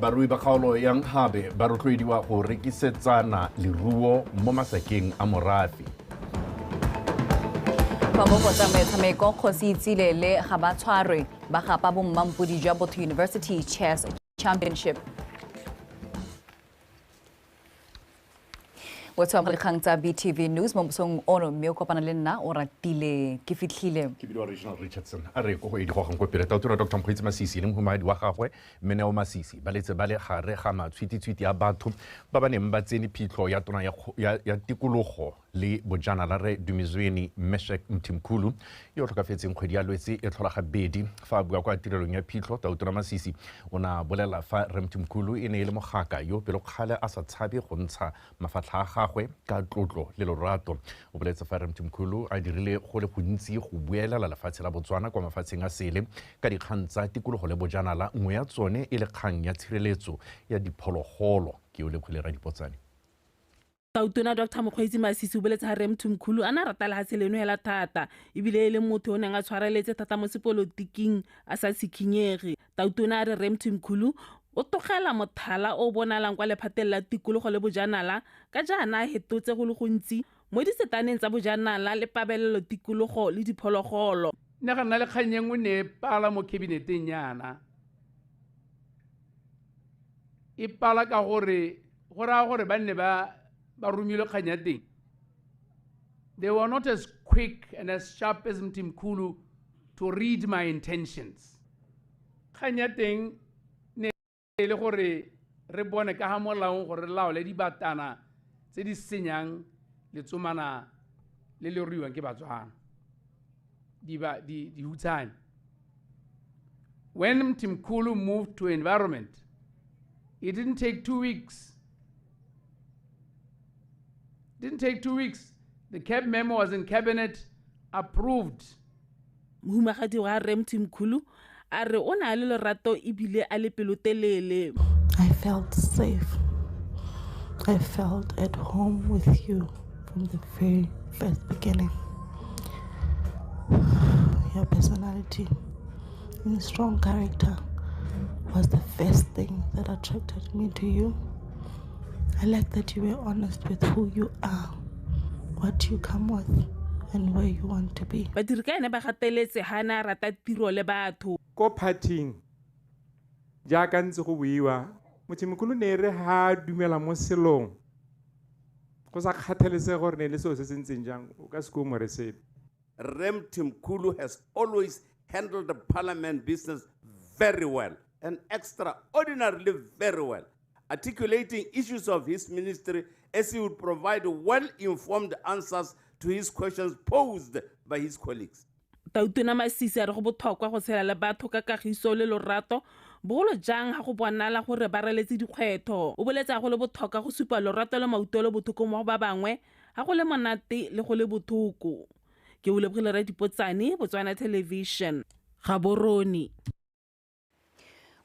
Barui ba kgaolo ya Nkgabe ba rotloediwa go rekisetsana leruo mo masakeng a morafe. Fa mo go tsa metshameko Kgosi Itsilele ga ba tshwarwe ba gapa bommampodi jwa Botho University Chess Championship. What's up, kgang tsa BTV News mo mosong ono mme o kopana le nna o ratile ke fitlhile. Ke bidwa Regional Richardson a re go go edigogang go pele tautona Dr. Mokgweetsi Masisi le mohumadi wa gagwe Meneo Masisi ba letse ba le gare ga matshwititshwiti ya batho ba ba neng ba tsene phitlho ya tona ya tikologo le bojanala re Dumezweni Meshek Mthimkhulu yo tlhokafetseng kgwedi ya Lwetse e tlhola gabedi fa a bua kwa tirelong ya phitlho tautona Masisi ona bolela fa re Mthimkhulu e ne e le mogaka yo pelo kgale a sa tshabe go ntsha mafatlha a gagwe ka tlotlo le lorato o boletse fa re Mthimkhulu a dirile go le gontsi go buelela lefatshe la Botswana kwa mafatsheng a sele ka dikgang tsa tikologo le bojanala nngwe ya tsone e le kgang ya tshireletso ya diphologolo ke o le kgolera dipotsane. Tautona Dr. Mokgweetsi Masisi o boletse ha re Mthimkhulu ana rata le hatshe leno hela thata ebile le motho o neng a tshwareletse thata mo sepolotiking a sa sikhinyege. Tautona re Mthimkhulu o togela mothala o bonalang kwa lephateng la tikologo le bojanala ka jaana hetotse go le gontsi mo disetaneng tsa bojanala le pabelelo tikologo le diphologolo. Nna ga nna le kgang engwe ne pala mo kabineteng yana e pala ka gore ba nne ba rumile kgang ya teng. They were not as quick and as sharp as Mthimkhulu to read my intentions. Kgang ya teng ne le gore re bone ka ha molaong gore re laole di batana tse di senyang letsomana le le ruiwang ke Batswana di hutsane. When Mthimkhulu moved to environment, it didn't take 2 weeks. The CAB memo was in cabinet, approved. Mohumagadi wa re Mthimkhulu a re o na le lerato ebile a le pelotelele. I felt safe. I felt at home with you from the very first beginning. Your personality and strong character was the first thing that attracted me to you. I like that you were honest with who you are, what you come with, and where you want to be. Badiri ka ene ba gateletse hana rata tiro le batho. Ko partying jaaka ntse go buiwa Mthimkhulu ne re ha dumela mo selong go sa kgathaletse gore ne le seo se sentseng jang o ka se go mo resebe. Mthimkhulu has always handled the parliament business very well and extraordinarily very well, articulating issues of his ministry as he would provide well-informed answers to his questions posed by his colleagues. Tautona Masisi a re go botlhokwa go tshela le batho ka kagiso le lorato bogolo jang ha go bonala gore ba reletse dikgwetho. O boletsa go le botlhokwa go supa lorato le mautelo bothoko mo ba bangwe ha go le monate le go le bothoko. Ke o lebogile re dipotsane Botswana Television Gaborone.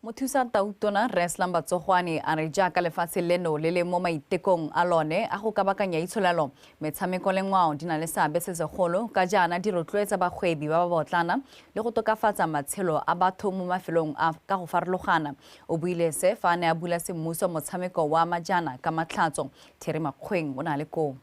Mothusa tautona Reslam Batsogwane a re jaaka lefatshe leno le le mo maitekong a lone a go kabakanya itsholelo metshameko le ngwao di na le seabe se segolo ka jaana di rotloetsa bagwebi ba ba botlana le go tokafatsa matshelo a batho mo mafelong a ka go farologana. O buile se fa ne a bula semmuso motshameko wa majana ka matlhatso. Theri Makgweng o na le ko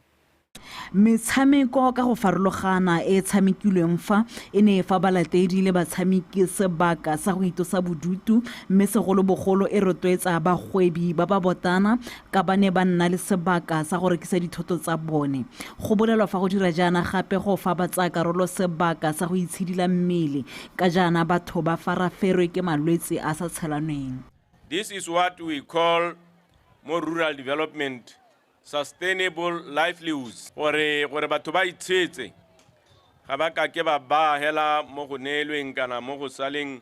metshameko ka go farologana e tshamekilweng fa e ne fa balatedi le batshameki sebaka sa go itosa bodutu mme segolobogolo e rotloetsa bagwebi ba ba botana ka ba ne ba nna le sebaka sa go rekisa dithoto tsa bone. Go bolelwa fa go dira jaana gape go fa batsakarolo sebaka sa go itshidila mmele ka jaana batho ba faraferwe ke malwetse a sa tshelanweng. This is what we call more rural development, sustainable livelihoods. Gore batho ba itshetse ga ba ka ke ba hela mo go neelweng kana mo go saleng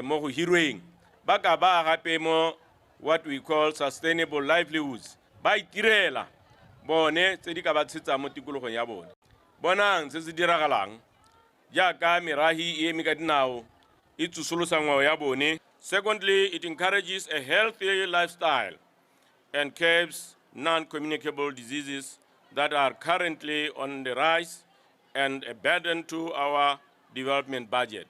mo go hirweng ba ka ba gape mo what we call sustainable livelihoods. Ba itirela bone tse di ka ba tshetsa mo tikologong ya bone. Bonang se se diragalang jaaka merahi e eme ka dinao e tsosolosa ngwao ya bone. Secondly, it encourages a healthy lifestyle and curbs non-communicable diseases that are currently on the rise and a burden to our development budget.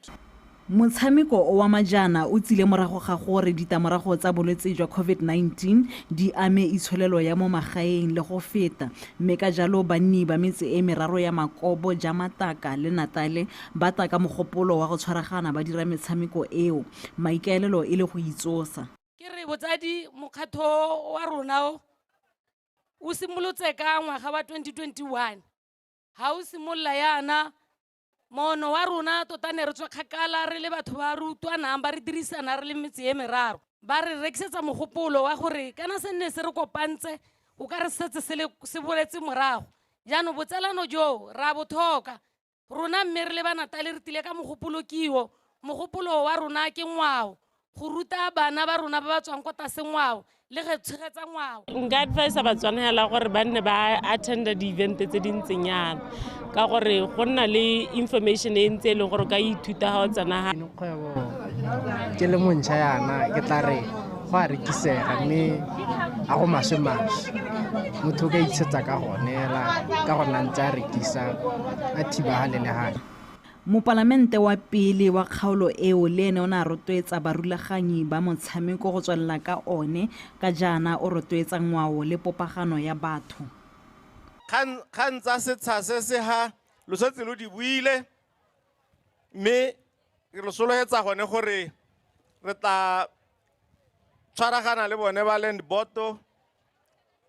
Motshameko wa majana o tsile morago ga gore ditamorago tsa bolwetse jwa COVID-19 di ame itsholelo ya mo magaeng le go feta, mme ka jalo banni ba metse e meraro ya Makobo, Jamataka le Natale ba taka mogopolo wa go tshwaragana ba dira metshameko eo, maikaelelo e le go itsosa. Ke re botsadi mokgatho wa rona o simolotse ka ngwaga wa 2021 ha o simolla yana mono wa rona tota ne re tswa kgakala re le batho ba rutwana ba re dirisana re le metse e meraro ba re rekisetsa mogopolo wa gore kana se nne se re kopantse o ka re setse se boletse morago jaanong botsalano jo ra bothoka rona mme re le ba Natale re tile ka mogopolo kiwo mogopolo wa rona ke ngwao go ruta bana ba rona ba ba tswang kwa tlase ngwao le ge tshegetsa ngwao. Nka advise batswana hela gore ba nne ba attenda di-event tse dintseng yana ka gore go nna le information e ntse e leng gore ka ithuta ga o tsena kgwebo ke le montšha yana ke tla re go a rekisega mme a go maswe-maswe motho o ka itshetsa ka gonela ka go nna ntse a rekisa a thibagale le gale. Mopalamente wa pele wa kgaolo eo le ene o ne a rotloetsa barulaganyi ba motshameko go tswelela ka one ka jaana o rotloetsa ngwao le popagano ya batho. Kgang tsa setsha se se ha lo setse lo di buile mme re lo soloetsa gone gore re tla tshwaragana le bone ba land boto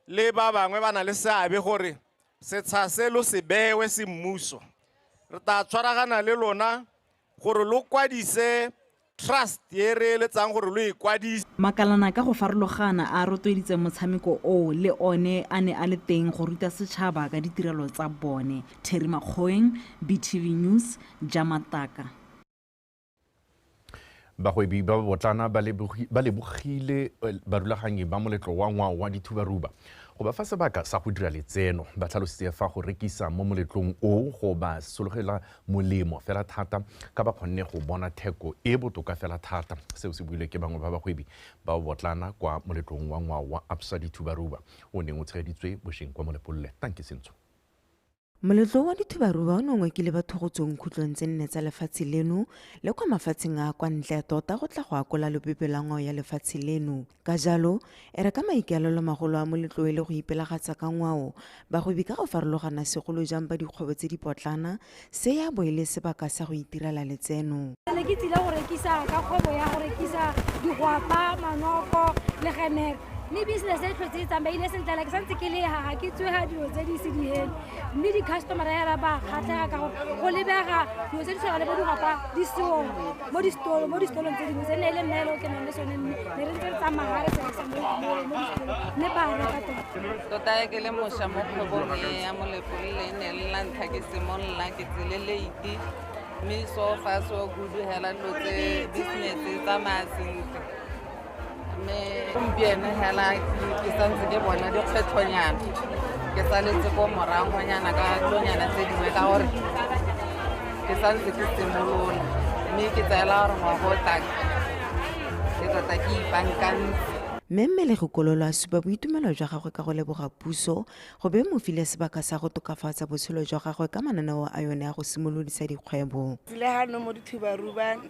le ba bangwe ba na le seabe gore setsha se lo se bewe se mmuso. Re tla tshwaragana le lona gore lo kwadise trust ye re letsang gore lo ikwadise. Makalana ka go farologana a rotloeditse motshameko o le one a ne a le teng go ruta setšhaba ka ditirelo tsa bone. Terry Makgoeng, BTV News, Jamataka. Bagwebi ba botlana ba lebogile barulaganyi ba moletlo wa ngwao wa dithubaruba go ba fa sebaka sa go dira letseno. Ba tlhalositse fa go rekisa mo moletlong o go ba sologela molemo fela thata ka ba kgonne go bona theko e botoka fela thata. Seo se buile ke bangwe ba bagwebi ba botlana kwa moletlong wa ngwao wa Absa dithubaruba o neng o tshegeditswe bošeng kwa Molepolole. Tanke Sentso. Moletlo wa dithubaruba o nongwe ke le batho go tsweng khutlong tse nne tsa lefatshe leno le kwa mafatsheng a kwa ntle tota go tla go akola lepepe la ngwao ya lefatshe leno. Ka jalo e re ka maikaelelo magolo a moletlo e le go ipelagatsa ka ngwao bagwebi ka go farologana segolo jang ba dikgwebo tse di potlana se ya boele sebaka sa go itirela letseno. Le ke tsile go rekisa ka kgwebo ya go rekisa digwapa, manoko le gemere. Mme business e tlhotse e tsamaile sentle like santse ke le ga ke tswega dilo tse di sediheng mme di-customer ya ba kgatlhega ka gore go lebega dilo tse di tshwana le bo digwapa di seong mo distolong tse dingwe tse nne le nnaele o ke nang le sone mme ne re ntse re tsamaya re sekasa mo distolong mme ba reka tota ke le mošwa mo kgwebong e ya Molepolole e ne le la ntlha ke simolola ke tsile leiti mme so fa so kudu hela dilo tse business e tsamaya sentle. Gompieno hela ke santse ke bona dikgwetlhonyana ke saletse ko moragonyana ka dilonyana tse dingwe ka gore ke santse ke simolola mme ke tsaela gore ngwago taka ke tota ke ipankantse. Mmele go kololo a supa boitumelo jwa gagwe ka go leboga puso go be mo file sebaka sa go tokafatsa botshelo jwa gagwe ka mananeo a yone a go simolodisa dikgwebo. Tsile hano mo dithubaruba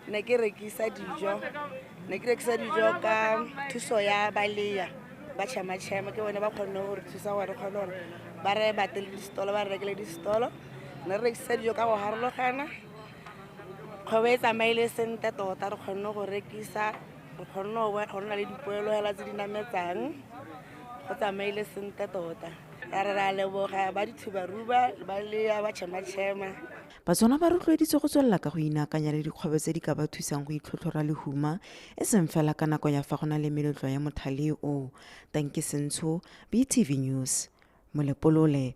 ne ke rekisa dijo ka thuso ya balea ba tšhamatšhama ke bone ba kgonne gore thusa gore kgone gore ba re batele distolo ba rekele distolo ne re rekisa dijo ka go harologana kgwebo e tsamaile sentle tota re kgonne go rekisa re kgonne go nna le dipoelo hela tse di nametsang go tsamaile sentle tota ra leboga ba dithubaruba balea ba tšhamatšhama. Batswana ba rotloeditse go tswelela ka go inakanya le dikgwebo tse di ka ba thusang go itlhotlhora lehuma e seng fela ka nako ya fa go na le meletlo ya mothale o. Tanke Sentsho, BTV News, Molepolole.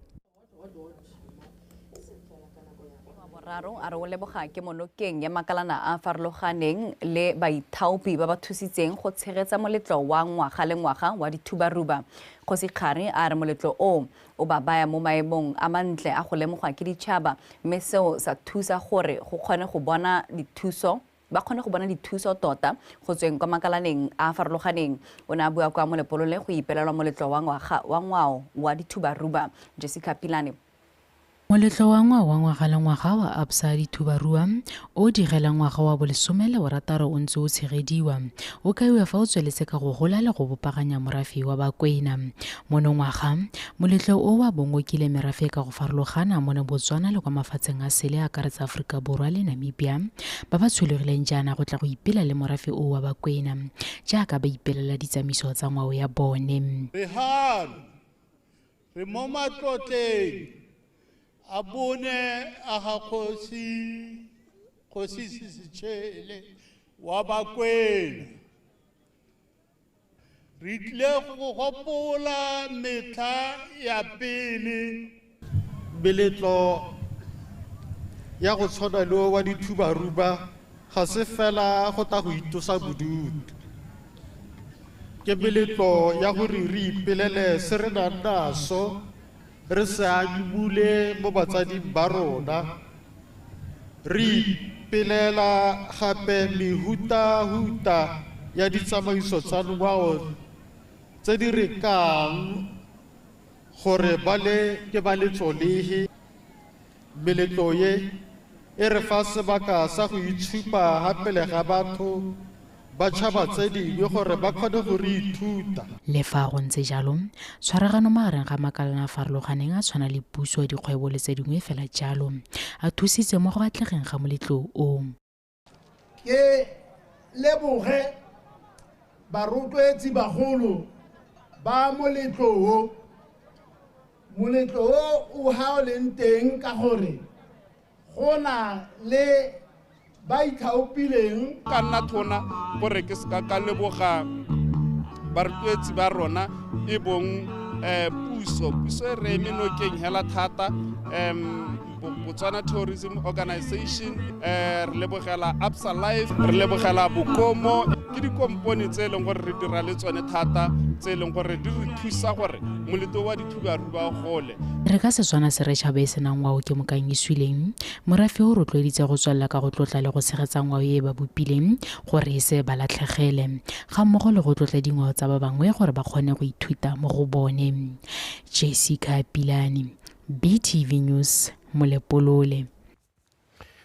Raro a re o leboga ke monokeng ya makalana a farologaneng le baithaopi ba ba thusitseng go tshegetsa moletlo wa ngwaga le ngwaga wa dithubaruba. Kgosigare a re moletlo o ba baya mo maemong a mantle a go lemogwa ke ditšhaba mme seo sa thusa gore go kgone go bona dithuso ba kgone go bona dithuso tota go tsweng kwa makalaneng a farologaneng. O ne a bua kwa Molepolole go ipelelwa moletlo wa ngwao wa dithubaruba. Jessica Pilane. Moletlo wa ngwaga le ngwaga wa Absa Dithubarua o digela ngwaga wa bolesomele o rataro o ntse o tshegediwa o kaiwa fa o tsweletse ka go gola le go bopaganya morafe wa Bakwena. Mono ngwaga moletlo o wa bongokile merafe ka go farologana mo Botswana le kwa mafatsheng a sele a karetsa Afrika Borwa le Namibia ba ba tsholegileng jaana go tla go ipela le morafe o wa Bakwena jaaka ba ipelela ditsamaiso tsa ngwao ya bone. Re mo matlotleng abone aga khosi sitshele wa Bakwena re tle go gopola metla ya pele beletlo ya go tshwana le wa Dithubaruba ga se fela go ta go itosa bodutu ke beletlo ya go re ipelele se re nang naso re se anyumule mo batsading ba rona re ipelela gape mehuta-huta ya ditsamaiso tsa ngwao tse di rekang gore ke ba letlolehe meletlo ye e re fa sebaka sa go itshupa gapele ga batho ba tšhaba tse dingwe gore ba kgone go re ithuta. Le fa go ntse jalo tshwaragano magareng ga makalana a farologaneng a tshwana le puso dikgwebo le tse dingwe fela jalo a thusitse mo go batlegeng ga moletlo o. Ke leboge barotloetsi bagolo ba moletlo o o ha o leng teng ka gore gona le ba ithaopileng ka nna thona gore ke ska ka leboga barutwetsi ba rona e bong puso e re menokeng hela thata Botswana Tourism Organization re lebogela Absa Life re lebogela Bokomo ke dikompone tse leng gore re dira le tsone thata tse leng gore di re thusa gore moletlo wa Dithubaruba gole. Re ka Setswana se re tšhabe se nang ngwao ke mokanyiswileng morafe o rotloeditse go tswelela ka go tlotla le go tshegetsa ngwao e ba bopileng gore e se ba latlhegele ga mmogo le go tlotla dingwao tsa ba bangwe gore ba kgone go ithuta mo go bone. Jessica Pilani, BTV News, Molepolole.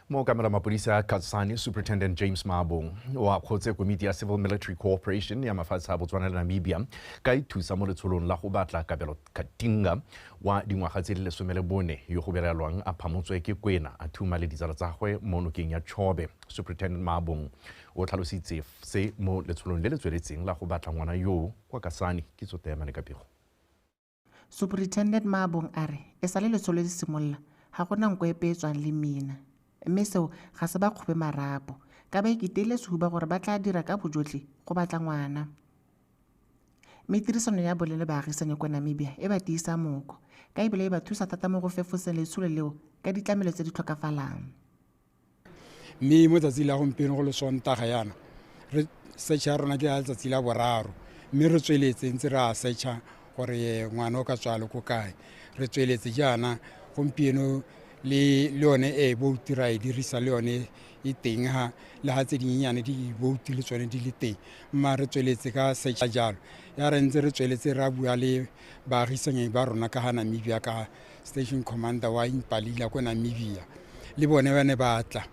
Mo kamera mapodisa Kasane Superintendent James Mabong wa khotse komiti ya Civil Military Cooperation ya mafatshe a Botswana le Namibia ka ithusa mo letsholong la go batla kabelo Katinga wa dingwaga tse le 14 yo go berelwang a phamotswe ke Kwena a thuma le ditsala tsa gwe mo nokeng ya Chobe. Superintendent Mabong o tlhalositse se mo letsholong le le tsweletseng la go batla ngwana yo kwa Kasane ke tsotema le kapego. Superintendent Mabong are e sale letsholo le simolla ga gona nko e peetswang le mina mme seo ga se ba kgobe marapo ka ba ikitele sehuba gore ba tla dira ka bojotlhe go batla ngwana. Metirisano ya bolele baagisane kwa Namibia e ba tiisa moko ka ebile e ba thusa thata mo go fefoseng letsholo leo ka ditlamelo tse di tlhokafalang. Mme mo tsatsi la gompieno go le Sontaga yana re search ya rona ke ya letsatsi la boraro mme re tsweletse ntse re a searcha gore ngwana o ka tswalo ko kae. Re tsweletse jaana gompieno le yone e bouti ra e dirisa le yone e teng ha le ha tse dinyenyane di bouti le tsone di le teng mma re tsweletse ka search jalo ya re ntse re tsweletse ra bua le baagisane ba rona ka ha Namibia ka station commander wa Impalila ko Namibia le bone ba ne batla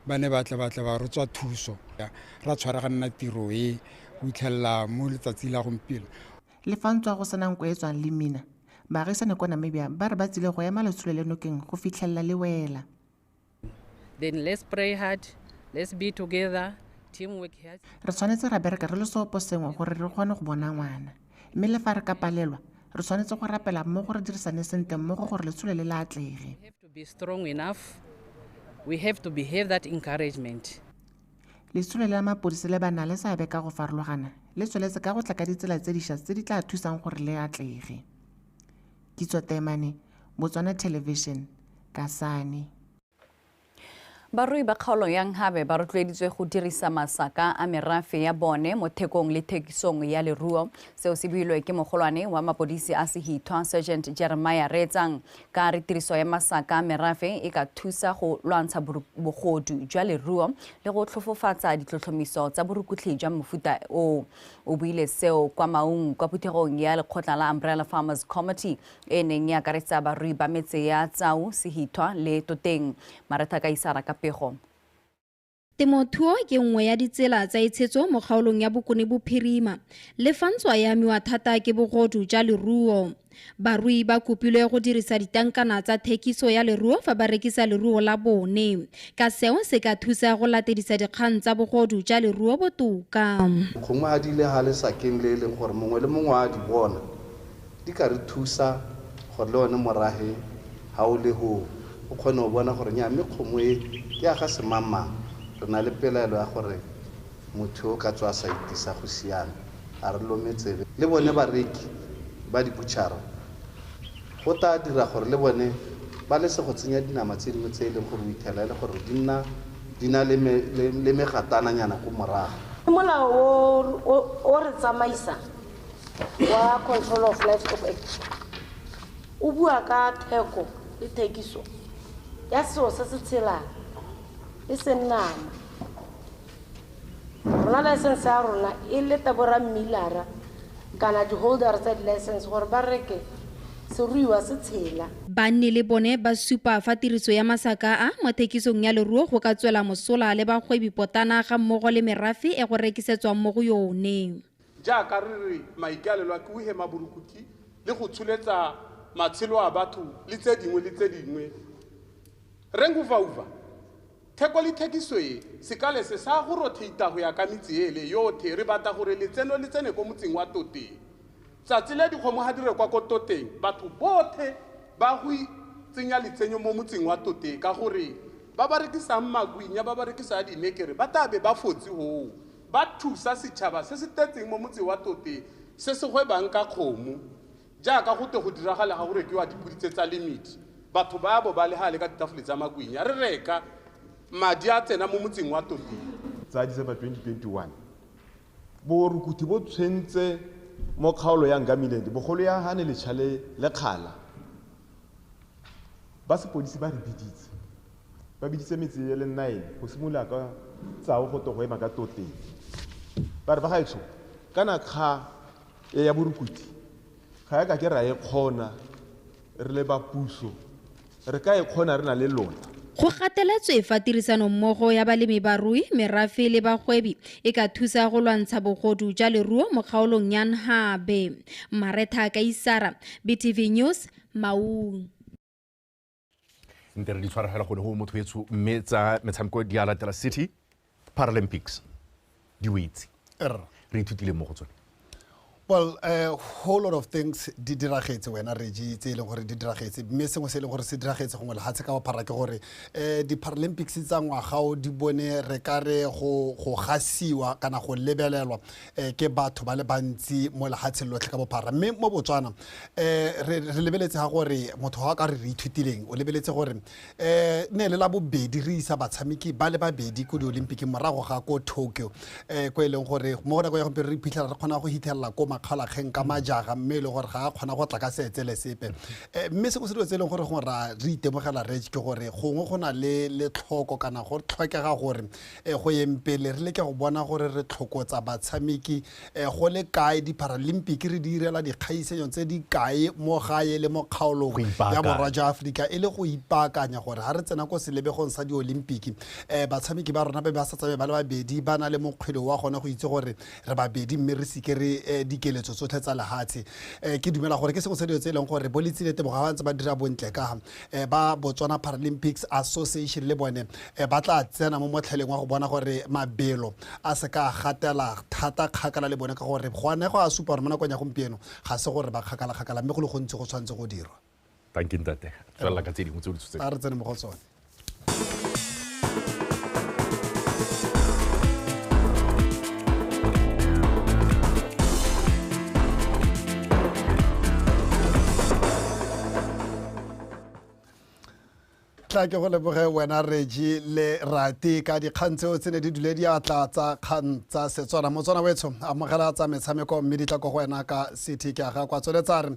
ba re tswa thuso ra tshwaragana tiro e utlhella mo letsatsi la gompieno. Le fantswa go senang go etswang le mina baagisane kwa Namibia ba re ba tsile go ema letsholo le nokeng go fitlhella le wela. Then let's pray hard, let's be together, teamwork here. Re tshwanetse ra bereka re le seopo sengwe gore re kgone go bona ngwana mme le fa re ka palelwa re tshwanetse go rapela mmogo re dirisane sentle mmogo gore letsholo le la atlege. We have to be strong enough, we have to behave that encouragement. Letsholo la mapodisa le ba na le seabe ka go farologana le tsweletse ka go tla ka ditsela tse dišwa tse di tla thusang gore le atlege. Kitso Temane, Botswana Television, Kasane. Barui ba kgaolo ya Nghabe ba rotloeditswe go dirisa masaka a merafe ya bone mo thekong le thekisong ya leruo. Seo se builwe ke mogolwane wa mapodisi a Sehithwa Sergeant Jeremiah Retsang ka re tiriso ya masaka a merafe e ka thusa go lwantsha bogodu jwa leruo le go tlhofofatsa ditlhotlhomiso tsa borukutli jwa mofuta o buile seo kwa Maung kwa phuthegong ya lekgotla la Umbrella Farmers Committee e neng ya akaretsa barui ba metse ya Tsau, Sehithwa le Toteng. Maratha ka Isara ka pego. Temothuo ke nngwe ya ditsela tsa itshetso mo kgaolong ya Bokone Bophirima le fantswa ya miwa thata ke bogodu jwa leruo. Barui ba kopilwe go dirisa ditankana tsa thekiso ya leruo fa ba rekisa leruo la bone. Ka seo se ka thusa go latedisa dikgang tsa bogodu jwa leruo botoka. Kgomo a di le ha le sakeng le leng gore mongwe le mongwe a di bona di ka re thusa gore le one morahe ha o le ho o kgone go bona gore nya mme kgomo e ke a ga semama re na le pelaelo ya gore motho o ka tswa sa itisa go siana a re lometsebe le bone bareki ba dibutšhara go ta dira gore le bone ba lese go tsenya dinama tse dingwe tse e leng gore o ithela e le gore di na le megatananyana ko morago. Molao o re tsamaisa wa Control of Livestock Act o bua ka theko le thekiso ya seo se se tshelang le senama. Rona license ya rona e le tabora millara kana di-holders tsa di-license gore ba reke seruiwa se tshela. Banne le bone ba supa fa tiriso ya masaka a mo thekisong ya leruo go ka tswela mosola le bagwebi potana ga mmogo le merafe e go rekisetswa mo go yone. Jaaka re re maikalelo a ke o hema borukuthi le go tsholetsa matshelo a batho le tse dingwe re nguvauva theko le thekiso e sekale se sa go rotheita go ya ka metsi ele yotlhe re batla gore letseno le tsene ko motseng wa Toteng. Tsatsi le dikgomo ha di rekwa ko Toteng batho bothe ba go tsenya letsenyo mo motseng wa Toteng ka gore ba ba rekisa magwinya ba ba rekisa dinekere ba tabe ba fotse ho ba thusa setšhaba se se tetseng mo motseng wa Toteng se se gwebang ka kgomo jaaka go te go diragala ga go rekiwa dipudi tsa limit batho ba bo ba le ha le ka ditafole tsa magwinya re reka madi a tsena mo motseng wa Toteng. Tsa December 2021 borukuthi bo tshwentse mo kgaolo ya Ngamilende bogolo ya hane le tshale le kgala ba sepodisi ba re biditse metse le 9 go simolola ka Tsao go togo ema ka Toteng ba re ba gaetsho kana kga ya borukuthi ga ya ka ke ra e kgona re le ba puso re ka e kgona re na le lona. Go gateletswe fa tirisano mmogo ya balemi barui merafe le bagwebi e ka thusa go lwantsha bogodu jwa leruo mo kgaolong ya Nghabe. Maratha ka Isara, BTV News, Maung. Ntere di tshwaragela go le go motho etso mme tsa metshameko di a latela City Paralympics di witse re ithutile mo go tsone. Well, a whole lot of things di diragetse wena Reggie tse leng gore di diragetse mme sengwe se leng gore se diragetse gongwe le hatse ka phara ke gore di Paralympics tsa ngwagao di bone re ka re go gasiwa kana go lebelelwa ke batho ba le bantsi mo le hatse lotlhe ka bophara mme mo Botswana re lebeletse ga gore motho wa ka re ithutileng o lebeletse gore ne le la bobedi re isa batshameki ba le babedi ko di Olympic morago ga ko Tokyo ko e leng gore mo gona go ya go re phitlhela re kgona go hitella ko makhala kgeng ka majaga mme le gore ga a kgona go tla ka setse le sepe mme se go se dilo tse leng gore go ra re itemogela Reg ke gore gongwe go na le tlhoko kana go tlhokega gore go yempele re leke go bona gore re tlhokotsa batshameki go le kae di Paralympic re di direla dikgaisenyo tse di kae mo gae le mo kgaolong ya borwa jwa Africa e le go ipaakanya gore ha re tsena ko selebegong sa di Olympic batshameki ba rona ba sa tsabe ba le babedi ba na le mokgwedi wa gone go itse gore re babedi mme re sike re dikeletso tsotlhe tsa lehatshe ke dumela gore ke se go se dilo tse leng gore bolitsile tebo ga ba ntse ba dira bontle ka ba Botswana Paralympics Association le bone ba tla tsena mo motlheleng wa go bona gore mabelo a se ka gatela thata kgakala le bone ka gore go ane go a supa gore mo nakong ya gompieno ga se gore ba kgakala mme go le gontsi go tshwanetse go dirwa. Thank you ntate tswela ka tse dingwe tse o di tshotse a re tsene mo go tsone. tla ke go leboge wena Reggie le Rati ka dikgang tseo tse ne di dule di atla tsa kgang tsa Setswana. Motswana wetsho amogela tsa metshameko mme di tla go wena ka city ke aga kwa tsweletsa re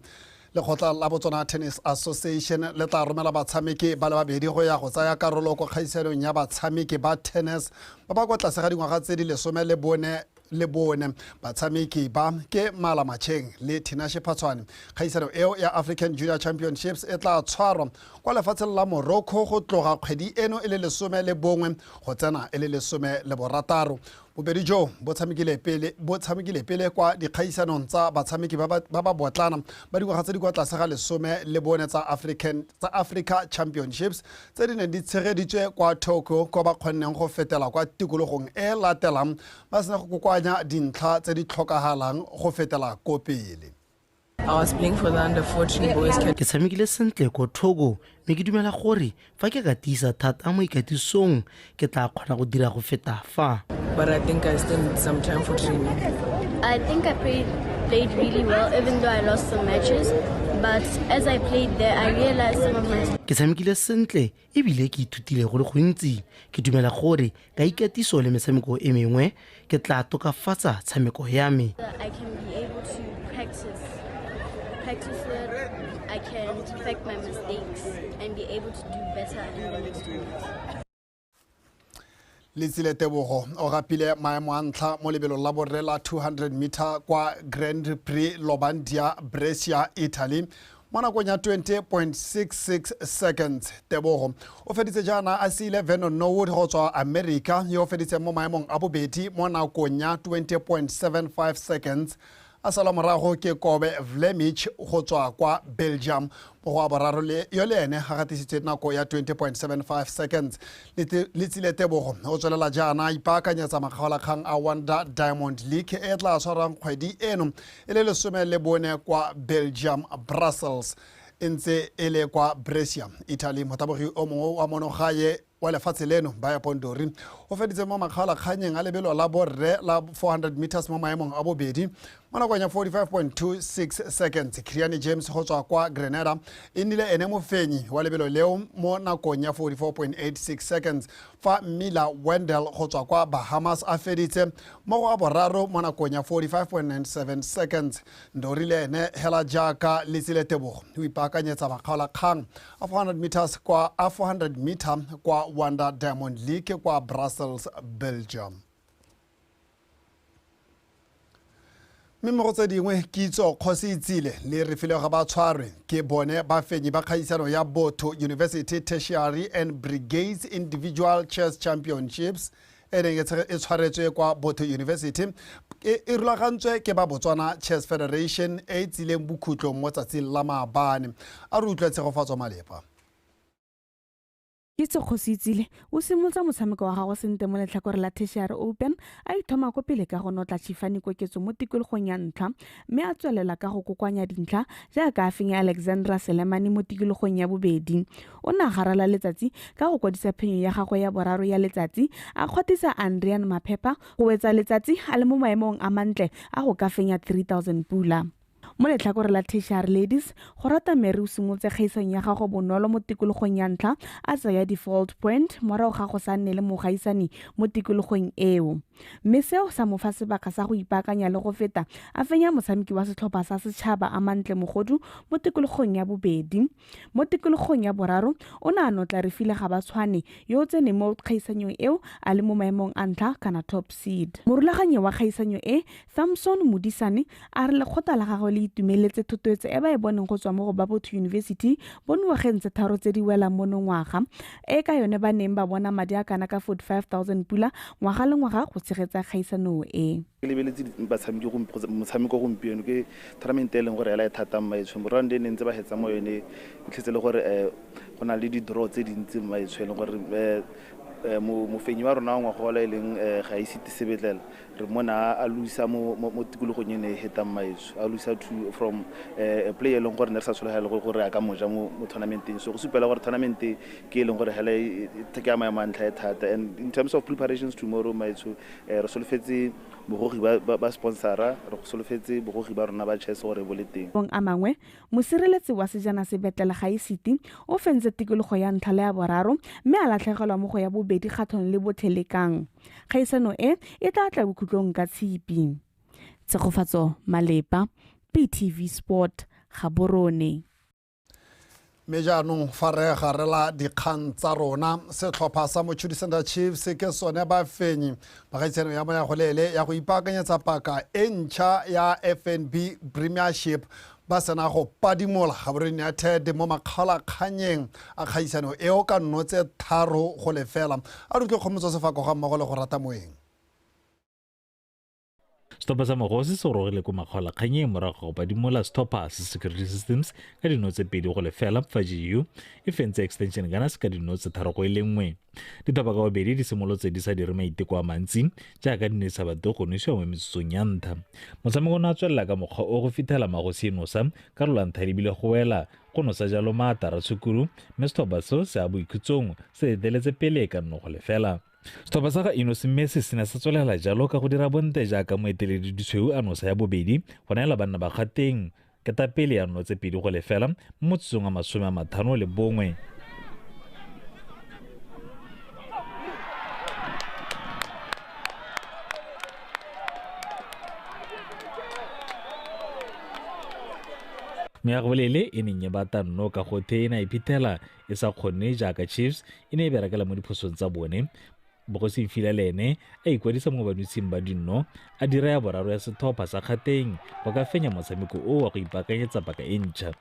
lekgotla la Botswana Tennis Association le tla romela batshameki ba le babedi go ya go tsaya karolo go kgaisanong ya batshameki ba tennis ba ba kwa tlase ga dingwaga tse di 14 le bone. Batshameki ba ke Mala Macheng le Tinashe Patswane. Kgaisano eo ya African Junior Championships e tla tshwarwa kwa lefatsheng la Morocco go tloga kgwedi eno e le 11 go tsena e le 16. Bobedi jo bo tshamekile pele kwa dikgaisanong tsa batshameki ba ba botlana ba dingwaga tse di kwa tlase ga 14 tsa Africa Championships tse di neng di tshegeditswe kwa Tokyo ko ba kgonneng go fetela kwa tikologong e latelang ba sena go kokoanya dintlha tse di tlhokagalang go fetela ko pele. I was playing for the under 14 boys. Ke tshamekile sentle ko Togo mme ke dumela gore fa ke katisa thata mo ikatisong ke tla kgona go dira go feta fa. But I think I still need some time for training. I think I played really well even though I lost some matches. But as I played there, I realized some of my... Ke tshamekile sentle ebile ke ithutile go le gontsi. Ke dumela gore ka ikatiso le metshameko e mengwe ke tla tokafatsa tshameko ya me. I can be able to practice it, I can perfect my mistakes and be able to do better in the next tournament. Letsile Tebogo o gapile maemo a ntlha mo lebelong la borre la 200 meter kwa Grand Prix Lobandia Brescia Italy mo nakong ya 20.66 seconds. Tebogo o feditse jaana a siile Vernon Norwood go tswa America yo feditse mo maemong a bobedi mo nakong ya 20.75 seconds. A sala morago ke Kobe Vlemich go tswa kwa Belgium mo go a boraro le yo le ene ga gatisitswe nako ya 20.75 seconds. Letsile Tebogo o tswelela jaana ipaakanyetsa makgaolakgang a Wanda Diamond League e tla tshwarang kgwedi eno e le 14 kwa Belgium Brussels ntse e le kwa Brescia Italy. Motabogi o mongwe wa monogae wa lefatshe leno Baya Pondori o feditse mo makgaolakganyeng a lebelo la borre la 400 meters mo maemong a bobedi mo nakong ya 45.26 seconds. Kriani James go tswa kwa Grenada e nnile ene mofenyi wa lebelo leo mo nakong ya 44.86 seconds fa Mila Wendell go tswa kwa Bahamas a feditse mo go a boraro mo nakong ya 45.97 seconds. Ndorile ene hela jaaka Letsile Tebogo o ipaakanyetsa makgaolakgang a 400 meter kwa Wanda Diamond League kwa Brussels, Belgium. Mme go tse dingwe kitso kgosi itsile le re file ga ba tshwarwe ke bone ba fenyi ba kgaisano ya Botho University Tertiary and Brigades Individual Chess Championships e neng e tshwaretswe kwa Botho University e rulagantswe ke ba Botswana Chess Federation e tsileng bokhutlo mo tsatsing la maabane. A re utlwetse go fatswa malepa. Kitso kgosi itsile o simolotsa motshameko wa gago sente mo letlhakore la Tertiary Open a ithoma ko pele ka go notla Chifani koketso mo tikologong ya ntlha mme a tswelela ka go kokoanya dintlha jaaka a fenya Alexandra Selemani mo tikologong ya bobedi. O ne a garala letsatsi ka go kwadisa phenyo ya gagwe ya boraro ya letsatsi a kgwatisa Andrian Maphepa go wetsa letsatsi a le mo maemong a mantle a go ka fenya 3000 pula. Mo letlhakore la Tertiary Ladies go rata Mary o simolotse kgaisano ya gago bonolo mo tikologong ya ntlha a tsaya default point morago ga go sa nne le mogaisani mo tikologong eo mme seo sa mofa sebaka sa go ipaakanya le go feta a fenya motshameki wa setlhopha sa setšhaba a mantle mogodu mo tikologong ya bobedi. Mo tikologong ya boraro o ne a notla Refile Gabatshwane yo o tsene mo kgaisanong eo a le mo maemong a ntlha kana top seed. Morulaganyi wa kgaisanyo e Thamson Modisane a re lekgotla la gagwe le itumeletse thotloetso e ba e boneng go tswa mo go Botho University bonngwageng tse tharo tse di welang monongwaga e ka yone ba neng ba bona madi a kana ka 45,000 pula ngwaga le ngwaga go tshegetsa kgaisano e. Ke lebeletse batshameki motshameko gompieno ke tournament e leng gore ela e thata maitshweng round e ntse ba hetsa mo yone e tletse le gore go na le di draw tse dintsi maitshweng gore mofenyi wa rona wa ngwaga e leng ga ise Sebetlela re mona a luisa mo tikologong ene Hetang Maetso a luisa from a player leng gore ne re sa sologela gore a ka moja mo tournamenteng so go supela gore tournament ke leng gore hela e take ya mantlha e thata and in terms of preparations tomorrow Maetso re solofetse bogogi ba sponsora re go solofetse bogogi ba rona ba chess gore bo le teng bong a mangwe mosireletsi wa sejana Sebetlela ga isiti o fentse tikologo ya ntlha le ya boraro mme a latlhegelwa mo go ya bobedi kgatlhong le bothelekang kgaisano e tla tla bokhutlong ka tshipi Tsegofatso Malepa PTV Sport Gaborone me jaanong fa re garela dikgang tsa rona setlhopha sa Mochudisenda Chiefs ke sone ba fenyi bagaitseno ya moya golele ya go ipaakanyetsa paka e ntšha ya FNB Premiership ba sena go padimola Gaborone United mo makgalakganyeng a kgaisano eo ka nnotse 3-0 a rutlwe kgomotso sefako ga mmogo le go rata moeng Stopa sa Mogosi se rogile ko makgalakganyeng morago go padimola Stoppers Security Systems ka dinotse 2-0 fa GU e fentse Extension Gunners ka dinotse 3-1 ditaba ka bobedi di simolotse di sa dire maiteko a mantsi jaaka di ne sa batle go nosiwa mo metsotso ya ntlha motshameko o ne a tswelela ka mokgwa o go fithela Magosi e nosa karolo ntlha di bile go wela go nosa jalo maata Ratsukuru mme Stoppers se a boikhutsong se eteletse pele ka 0-0 Stopa sa ga Inosi Messi se ne sa tswelela jalo ka go dira bonte jaaka moeteledi ditshweu a nosa ya bobedi go neela banna ba kgateng ketapele ya notse 2-0 mo motsong a 51 Meagobolele e neng e bata nno ka gothe e na iphithela e sa kgonne jaaka Chiefs e ne e berekela mo diphosong tsa bone Bogosi Mfilalene a ikwadisa mo banutsing ba dinno a dira ya boraro ya setlhopha sa kgateng go ka fenya motshameko o wa go ipaakanyetsa paka e ntšha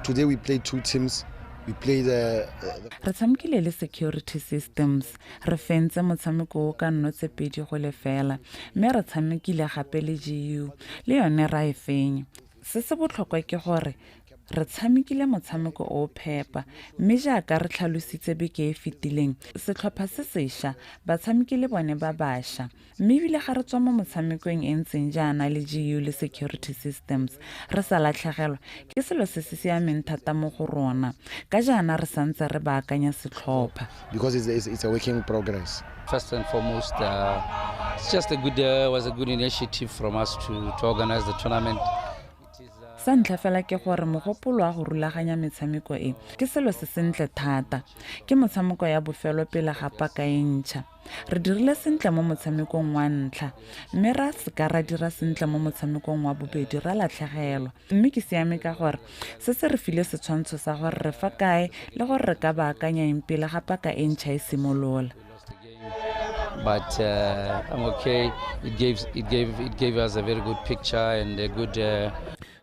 Today we played two teams. We played re tshamekile le Security Systems re fentse motshameko o ka nnotse 2-0 mme re tshamekile gape le GU le yone ra e fenya se se botlhokwa ke gore re tshamekile motshameko o phepa mme jaaka re tlhalositse beke e fetileng setlhopha se sešwa ba tshamekile bone ba bašwa mme ebile ga re tswa mo motshamekong e ntseng jaana le GU le Security Systems re sa latlhegelwa ke selo se se siameng thata mo go rona ka jaana re santse re baakanya setlhopha because it's a work in progress. First and foremost, it's just was a good initiative from us to organize the tournament. sa ntlha fela ke gore mogopolo wa go rulaganya metshameko e ke selo se sentle thata ke motshameko ya bofelo pele ga paka e ntšha re dirile sentle mo motshamekong wa ntlha mme ra seka ra dira sentle mo motshamekong wa bobedi ra latlhegelwa mme ke siame ka gore se se re file setshwantsho sa gore re fa kae le gore re ka baakanya eng pele ga paka e ntšha e simolola But I'm okay. It gave us a very good picture and a good.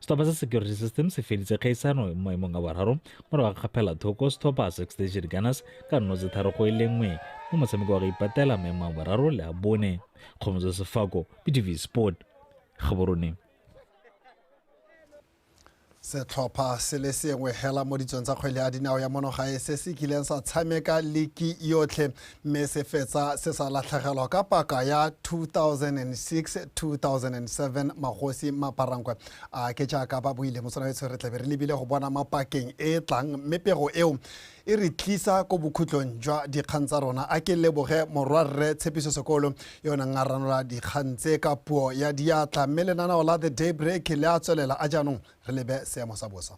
Stopa sa Security Systems se feditse kgaisano mo maemong a boraro morago ga kgapela thoko Stoppers Extension Gunners ka nnotse 3-1 mo motshameko wa go ipatela maemo a boraro le a bone Kgomotso Sefako PTV Sport Gaborone setlhopha se le sengwe hela mo ditsong tsa kgwele ya dinao ya monogae se se kileng sa tshameka liki yotlhe mme se fetsa se sa latlhegelwa ka paka ya 2006-2007 Magosi Maparankwe a ke jaaka ba buile motsamaetso re tlabe re lebile go bona mapakeng e tlang mme pego eo e re tlisa ko bokhutlong jwa dikgang tsa rona a ke leboge morwarre Tshepiso Sekolo yona nga ranola dikgang tse ka puo ya diatla mme lenaneo la The Daybreak le a tswelela a jaanong re lebe seemo sa bosa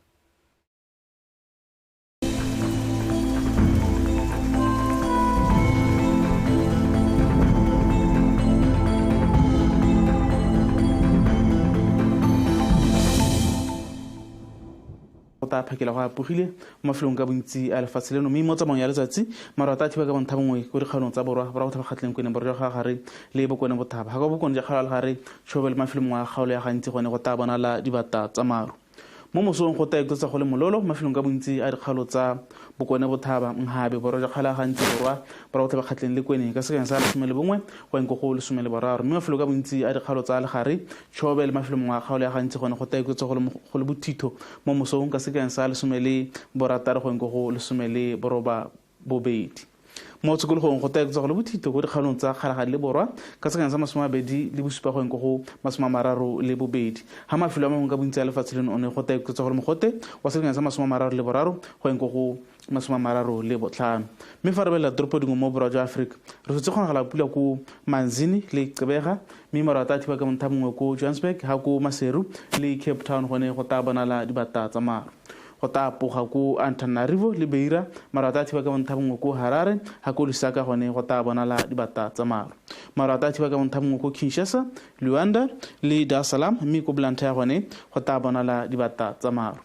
ta phakela go apogile mo mafelong ka bontsi a lefatshe leno mme mo tsamaong ya letsatsi marata a thiba ka bontha bongwe ko dikgaolong tsa borwa ba go thaba kgatlheng kwene borwa ga gare le bokone bothaba ga go bokone ja kgaolo gare tšhobe le mafelong a kgaolo ya gantsi gone go ta bonala dibata tsa maru mo mosong go taeketsa go le mololo mafelong ka bontsi a dikgaolo tsa bokone bothaba Mhabe borwa ja kgaolo ya gantsi borwa ba go thaba kgatlheng le kwene ka sekeng sa 11 go enko go 13 mme mafelong ka bontsi a dikgaolo tsa legare tšhobe le mafelong a kgaolo ya gantsi gone go taeketsa go le bothitho mo mosong ka sekeng sa 16 go enko go 18 mo tsekologong go taeketsa go le bothito go dikgaolong tsa kgalagadi le borwa ka sekeng sa 27 go eng go 32 ha mafelo a mangwe ka bontsi a lefatshe leno o ne go taeketsa gore mogote wa sekeng sa 33 go eng go 35 mme fa re belela toropo dingwe mo borwa jwa aforika re setse kgonagala pula ko manzini le qebega mme marata a thiba ka montha mongwe ko johannesburg ha ko maseru le cape town gone go ta bonala dibata tsa maru go ta poga ko antananarivo le beira marata a thiba ka montha mongwe ko harare ha ko lusaka gone go ta bonala dibata tsa maru marata a thiba ka montha mongwe ko kinshasa luanda le dar es salaam mme ko blantyre gone go ta bonala dibata tsa maru